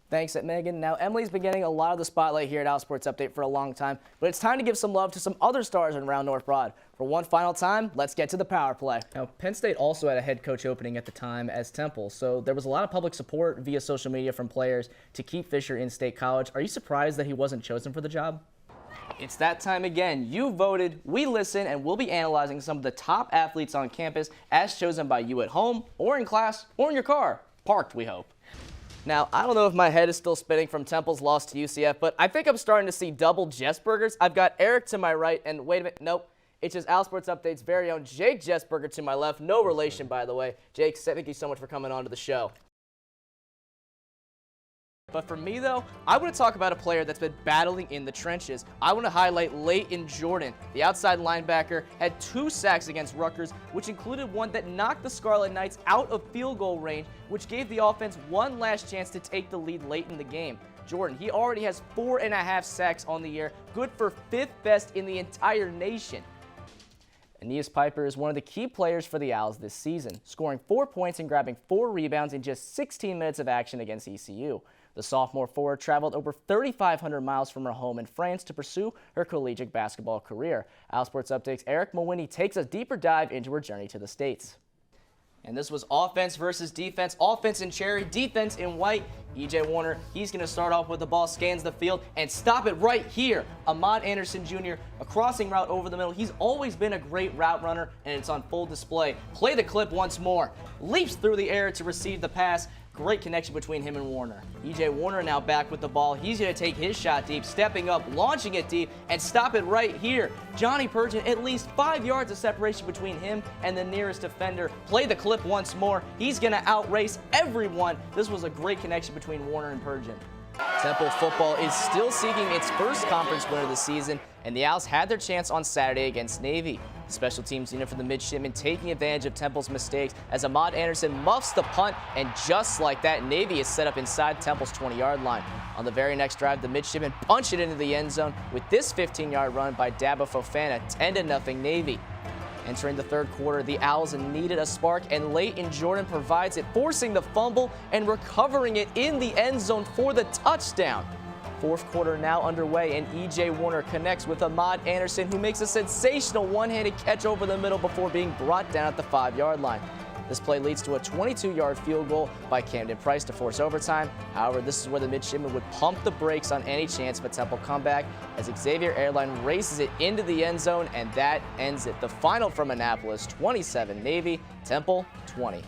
Thanks, Megan. Now, Emily's been getting a lot of the spotlight here at Al Sports Update for a long time, but it's time to give some love to some other stars around North Broad. For one final time, let's get to the power play. Now, Penn State also had a head coach opening at the time as Temple, so there was a lot of public support via social media from players to keep Fisher in State College. Are you surprised that he wasn't chosen for the job? It's that time again. You voted, we listen, and we'll be analyzing some of the top athletes on campus as chosen by you at home, or in class, or in your car. Parked, we hope. Now, I don't know if my head is still spinning from Temple's loss to UCF, but I think I'm starting to see double Jessburgers. I've got Eric to my right, and wait a minute, nope. It's just Al Sports Update's very own Jake Jessburger to my left. No relation, by the way. Jake, thank you so much for coming on to the show. But for me, though, I want to talk about a player that's been battling in the trenches. I want to highlight Leighton Jordan. The outside linebacker had 2 sacks against Rutgers, which included one that knocked the Scarlet Knights out of field goal range, which gave the offense one last chance to take the lead late in the game. Jordan, he already has 4.5 sacks on the year, good for 5th best in the entire nation. Aeneas Piper is one of the key players for the Owls this season, scoring 4 points and grabbing 4 rebounds in just 16 minutes of action against ECU. The sophomore forward traveled over 3,500 miles from her home in France to pursue her collegiate basketball career. Al Sports Update's Eric Mawhinney takes a deeper dive into her journey to the States. And this was offense versus defense. Offense in cherry, defense in white. E.J. Warner, he's going to start off with the ball, scans the field, and stop it right here. Ahmad Anderson Jr., a crossing route over the middle. He's always been a great route runner, and it's on full display. Play the clip once more. Leaps through the air to receive the pass. Great connection between him and Warner. E.J. Warner now back with the ball. He's going to take his shot deep, stepping up, launching it deep, and stop it right here. Johnny Pergin, at least 5 yards of separation between him and the nearest defender. Play the clip once more. He's going to outrace everyone. This was a great connection between Warner and Pergin. Temple football is still seeking its first conference win of the season, and the Owls had their chance on Saturday against Navy. The special teams unit for the midshipmen taking advantage of Temple's mistakes as Ahmad Anderson muffs the punt, and just like that, Navy is set up inside Temple's 20-yard line. On the very next drive, the midshipmen punch it into the end zone with this 15-yard run by Dabo Fofana, 10-0 Navy. Entering the third quarter, the Owls needed a spark, and Leighton Jordan provides it, forcing the fumble and recovering it in the end zone for the touchdown. Fourth quarter now underway, and E.J. Warner connects with Ahmad Anderson, who makes a sensational one-handed catch over the middle before being brought down at the 5-yard line. This play leads to a 22-yard field goal by Camden Price to force overtime. However, this is where the midshipmen would pump the brakes on any chance of a Temple comeback as Xavier Airline races it into the end zone, and that ends it. The final from Annapolis, 27 Navy, Temple 20.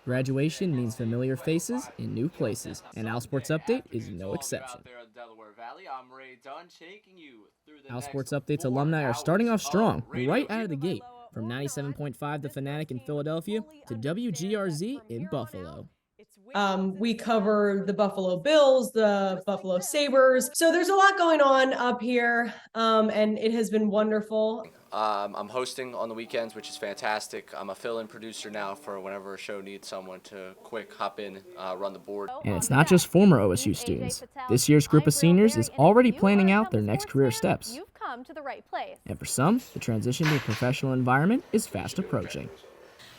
Graduation means familiar faces in new places, and Al Sports Update is no exception. Al Sports Update's alumni are starting off strong, right out of the gate, from 97.5 The Fanatic in Philadelphia to WGRZ in Buffalo. We cover the Buffalo Bills, the Buffalo Sabres. So there's a lot going on up here, and it has been wonderful. I'm hosting on the weekends, which is fantastic. I'm a fill-in producer now for whenever a show needs someone to quick hop in, run the board. And it's not just former OSU students. This year's group of seniors is already planning out their next career steps. You've come to the right place. And for some, the transition to a professional environment is fast approaching.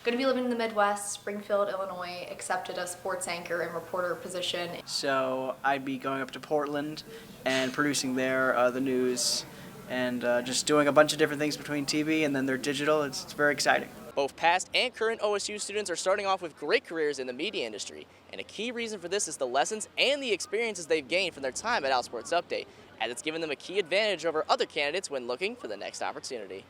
Going to be living in the Midwest, Springfield, Illinois, accepted a sports anchor and reporter position. So I'd be going up to Portland and producing there the news and just doing a bunch of different things between TV and then their digital. It's very exciting. Both past and current OSU students are starting off with great careers in the media industry, and a key reason for this is the lessons and the experiences they've gained from their time at Al Sports Update, as it's given them a key advantage over other candidates when looking for the next opportunity.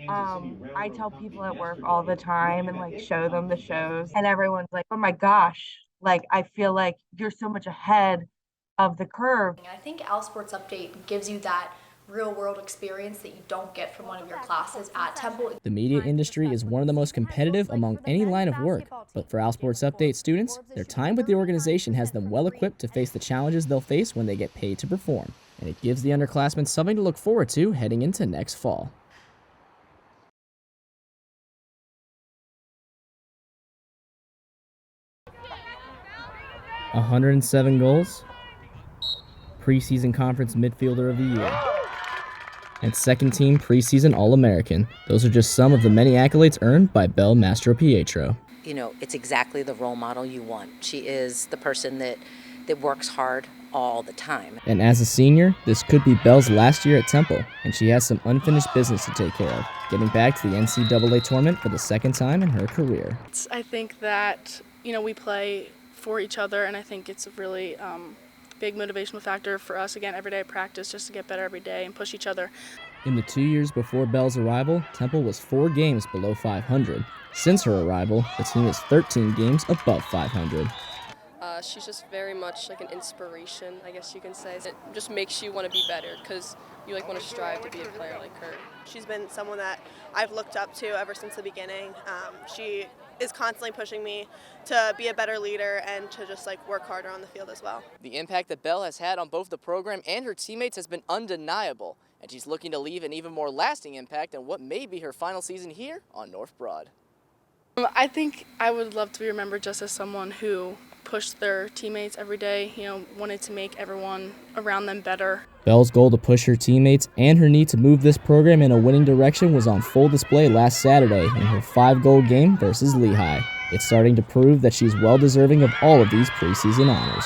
I tell people at work all the time and like show them the shows, and everyone's like, oh my gosh, like I feel like you're so much ahead of the curve. I think Al Sports Update gives you that real-world experience that you don't get from one of your classes at Temple. The media industry is one of the most competitive among any line of work, but for Al Sports Update students, their time with the organization has them well equipped to face the challenges they'll face when they get paid to perform, and it gives the underclassmen something to look forward to heading into next fall. 107 goals, preseason conference midfielder of the year. and second-team preseason All-American. Those are just some of the many accolades earned by Belle Mastropietro. You know, it's exactly the role model you want. She is the person that works hard all the time. And as a senior, this could be Belle's last year at Temple, and she has some unfinished business to take care of, getting back to the NCAA tournament for the second time in her career. I think that, you know, we play for each other, and I think it's a really big motivational factor for us, again, every day at practice, just to get better every day and push each other. In the 2 years before Belle's arrival, Temple was 4 games below 500. Since her arrival, the team is 13 games above 500. She's just very much like an inspiration, I guess you can say. It just makes you want to be better because you like want to strive to be a player like her. She's been someone that I've looked up to ever since the beginning. She is constantly pushing me to be a better leader and to just like work harder on the field as well. The impact that Belle has had on both the program and her teammates has been undeniable, and she's looking to leave an even more lasting impact on what may be her final season here on North Broad. I think I would love to be remembered just as someone who pushed their teammates every day, you know, wanted to make everyone around them better. Belle's goal to push her teammates and her need to move this program in a winning direction was on full display last Saturday in her 5-goal game versus Lehigh. It's starting to prove that she's well deserving of all of these preseason honors.